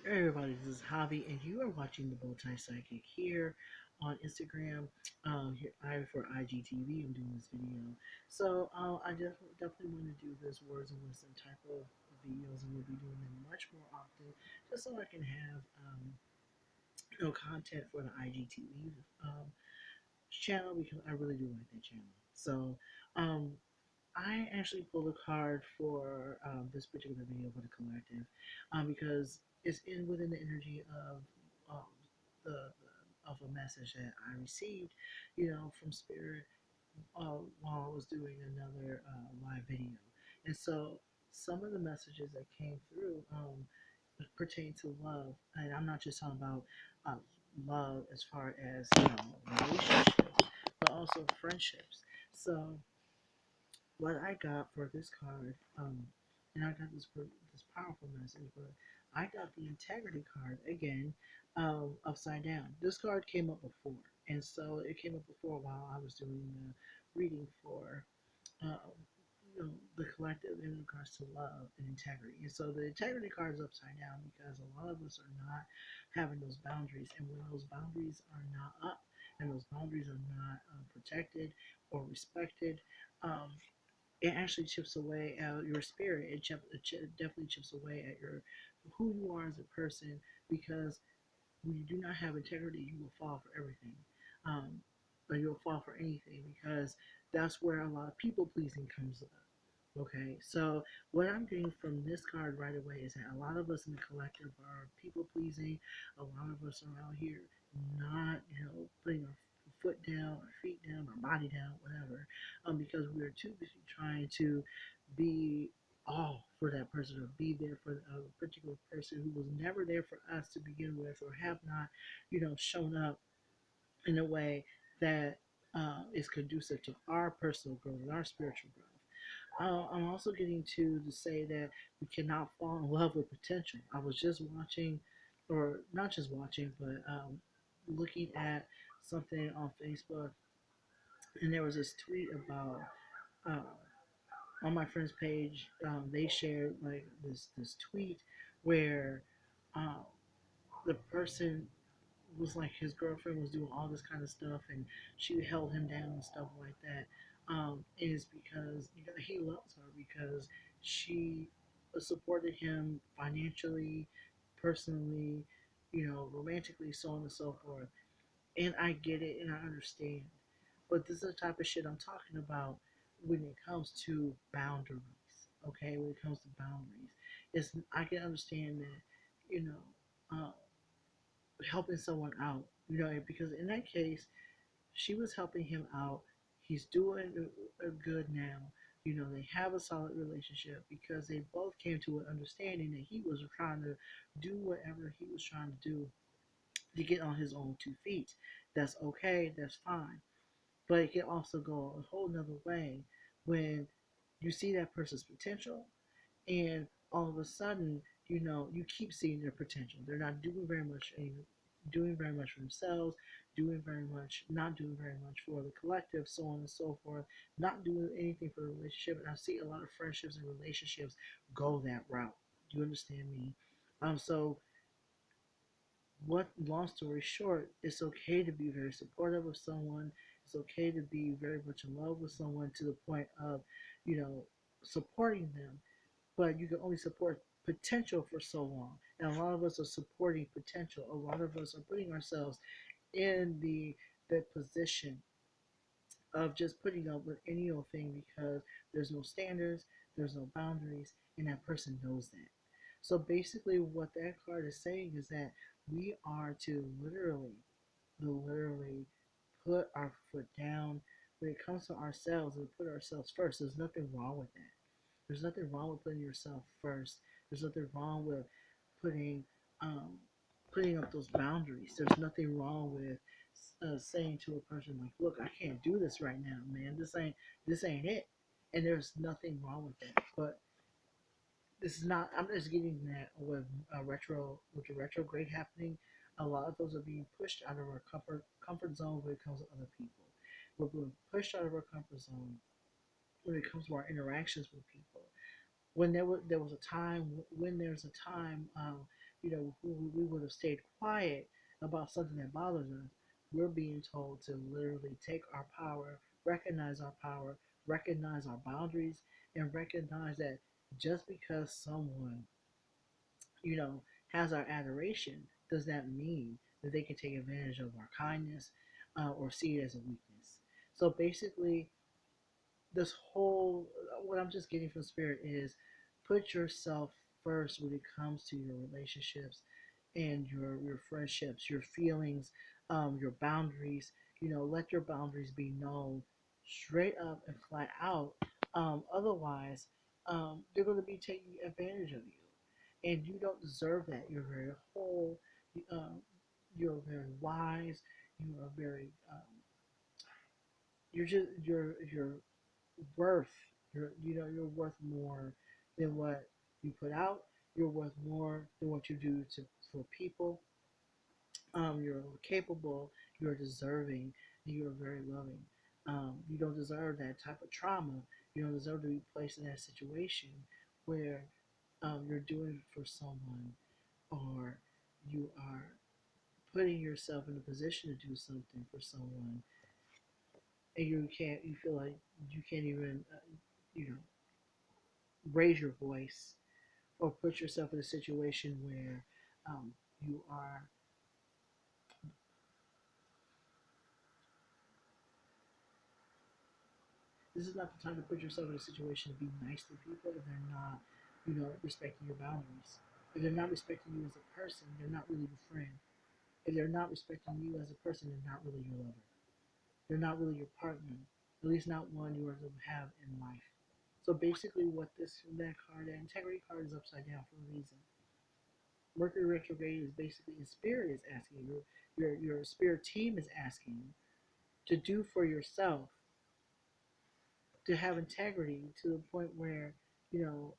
Hey everybody, this is Javi, and you are watching the Bowtie Psychic here on Instagram. For IGTV, I'm doing this video. So I definitely want to do this words of wisdom type of videos, and we'll be doing them much more often, just so I can have content for the IGTV channel because I really do like that channel. So um, I actually pulled a card for this particular video for the collective because it's in within the energy of um, of a message that I received, from Spirit while I was doing another live video, and so some of the messages that came through pertain to love, and I'm not just talking about uh, love as far as relationships, but also friendships. So what I got for this card, and I got this powerful message, but I got the integrity card again, upside down. This card came up before, and so it came up before while I was doing the reading for um, the collective in regards to love and integrity. And so the integrity card is upside down because a lot of us are not having those boundaries. And when those boundaries are not up and those boundaries are not protected or respected, um, it actually chips away at your spirit. It definitely chips away at your who you are as a person because when you do not have integrity, you will fall for everything. Um, or you'll fall for anything because that's where a lot of people pleasing comes up. Okay, so what I'm getting from this card right away is that a lot of us in the collective are people pleasing. A lot of us are out here not, putting our foot down, our feet down, our body down, whatever, because we're too busy trying to be all for that person or be there for a particular person who was never there for us to begin with or have not, shown up in a way that is conducive to our personal growth and our spiritual growth. I'm also getting to say that we cannot fall in love with potential. I was just watching, or not just watching, but looking at something on Facebook, and there was this tweet about on my friend's page. They shared like this tweet where um, the person was like his girlfriend was doing all this kind of stuff and she held him down and stuff like that, is because he loves her because she supported him financially, personally, romantically, so on and so forth. And I get it and I understand, but this is the type of shit I'm talking about when it comes to boundaries. Okay, when it comes to boundaries, it's I can understand that, you know, helping someone out, because in that case, she was helping him out. He's doing a good now. They have a solid relationship because they both came to an understanding that he was trying to do whatever he was trying to do to get on his own 2 feet. That's okay, that's fine. But it can also go a whole nother way when you see that person's potential and all of a sudden, you keep seeing their potential. They're not doing very much for themselves, not doing very much for the collective, so on and so forth, not doing anything for the relationship. And I see a lot of friendships and relationships go that route. Do you understand me? So what long story short, it's okay to be very supportive of someone. It's okay to be very much in love with someone to the point of, you know, supporting them, but you can only support potential for so long. And a lot of us are supporting potential. A lot of us are putting ourselves in the position of just putting up with any old thing because there's no standards, there's no boundaries, and that person knows that. So basically, what that card is saying is that we are to literally put our foot down when it comes to ourselves and put ourselves first. There's nothing wrong with that. There's nothing wrong with putting yourself first. There's nothing wrong with putting um, putting up those boundaries. There's nothing wrong with saying to a person like, "Look, I can't do this right now, man. This ain't it." And there's nothing wrong with that. But this is not. I'm just getting that with the retrograde happening. A lot of those are being pushed out of our comfort zone when it comes to other people. We're being pushed out of our comfort zone when it comes to our interactions with people. When there was a time when there's a time, we would have stayed quiet about something that bothers us, we're being told to literally take our power, recognize our boundaries, and recognize that just because someone, you know, has our adoration, does that mean that they can take advantage of our kindness or see it as a weakness? So basically, this whole what I'm just getting from spirit is put yourself first when it comes to your relationships and your friendships, your feelings, your boundaries. Let your boundaries be known straight up and flat out. Otherwise, they're going to be taking advantage of you, and you don't deserve that. You're very whole. Um, you're very wise. You are very. You're worth. You're worth more than what you put out. You're worth more than what you do for people. You're capable. You're deserving. And you're very loving. You don't deserve that type of trauma. You don't deserve to be placed in that situation where you're doing it for someone, or you are putting yourself in a position to do something for someone, and you feel like you can't even you know raise your voice or put yourself in a situation where you are. This is not the time to put yourself in a situation to be nice to people if they're not, respecting your boundaries. If they're not respecting you as a person, they're not really your friend. If they're not respecting you as a person, they're not really your lover. They're not really your partner. At least not one you are to have in life. So basically, what that integrity card is upside down for a reason. Mercury retrograde is basically in spirit is asking your spirit team is asking you to do for yourself, to have integrity to the point where you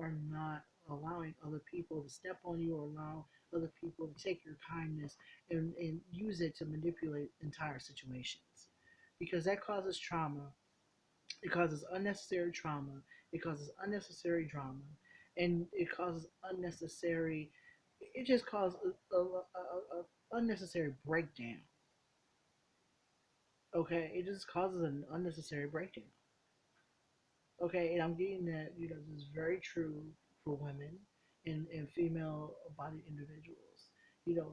are not allowing other people to step on you or allow other people to take your kindness and use it to manipulate entire situations, because that causes trauma. It causes unnecessary trauma. It causes unnecessary drama, and it causes unnecessary. It just causes a unnecessary breakdown. Okay, it just causes an unnecessary breakdown. Okay, and I'm getting that this is very true for women and female bodied individuals.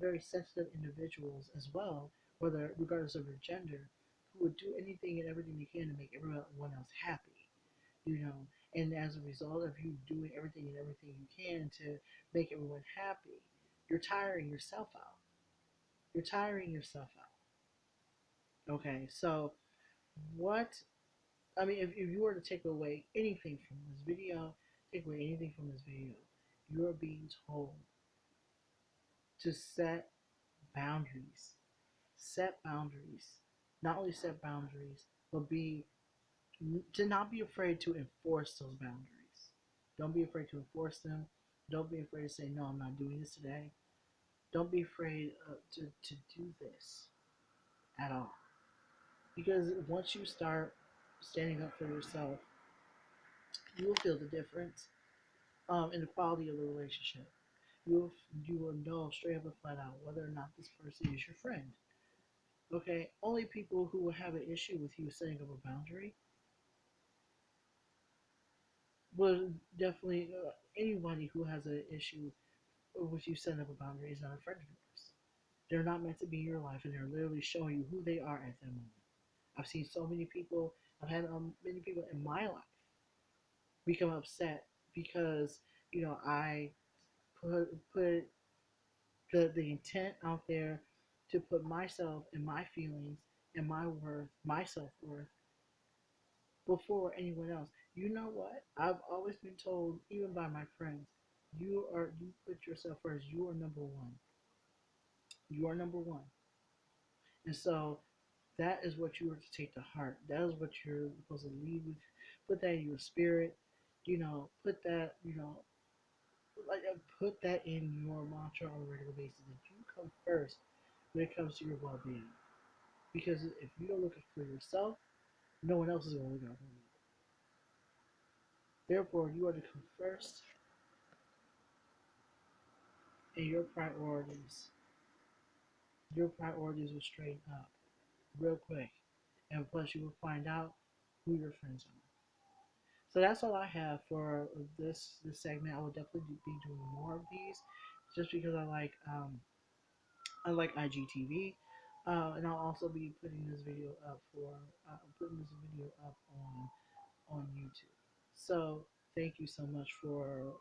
Very sensitive individuals as well, whether regardless of their gender, who would do anything and everything they can to make everyone else happy. you know. And as a result of you doing everything and everything you can to make everyone happy, you're tiring yourself out. You're tiring yourself out. Okay, so what, I mean, if you were to take away anything from this video, take away anything from this video, you're being told to set boundaries. Set boundaries. Not only set boundaries, but to not be afraid to enforce those boundaries. Don't be afraid to enforce them. Don't be afraid to say, no, I'm not doing this today. Don't be afraid to do this at all. Because once you start standing up for yourself, you will feel the difference in the quality of the relationship. You will know straight up and flat out whether or not this person is your friend. Okay, only people who will have an issue with you setting up a boundary will definitely anybody who has an issue with you setting up a boundary is not a friend of yours. They're not meant to be in your life, and they're literally showing you who they are at that moment. I've seen so many people. I've had many people in my life become upset because I put the intent out there to put myself and my feelings and my worth, my self worth, before anyone else. You know what? I've always been told, even by my friends, you put yourself first. You are number one. You are number one. And so that is what you are to take to heart. That is what you're supposed to lead with. Put that in your spirit. Put that, put that in your mantra on a regular basis, that you come first when it comes to your well being. Because if you don't look for yourself, no one else is going to look out for you. Therefore, you are to come first and your priorities will straighten up real quick. And plus, you will find out who your friends are. So that's all I have for this segment. I will definitely be doing more of these, just because I like IGTV, and I'll also be putting this video up on YouTube. So thank you so much for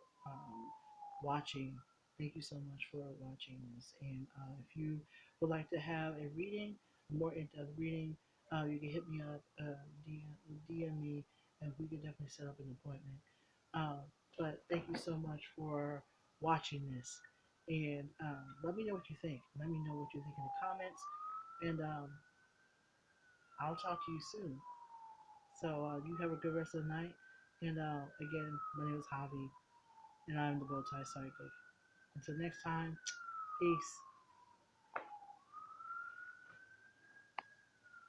watching. Thank you so much for watching this. And if you would like to have a reading, more in-depth reading, you can hit me up, DM me, and we can definitely set up an appointment. Um, but thank you so much for watching this. And let me know what you think. Let me know what you think in the comments. And I'll talk to you soon. So you have a good rest of the night. And again, my name is Javi, and I'm the Bowtie Psychic. Until next time, peace.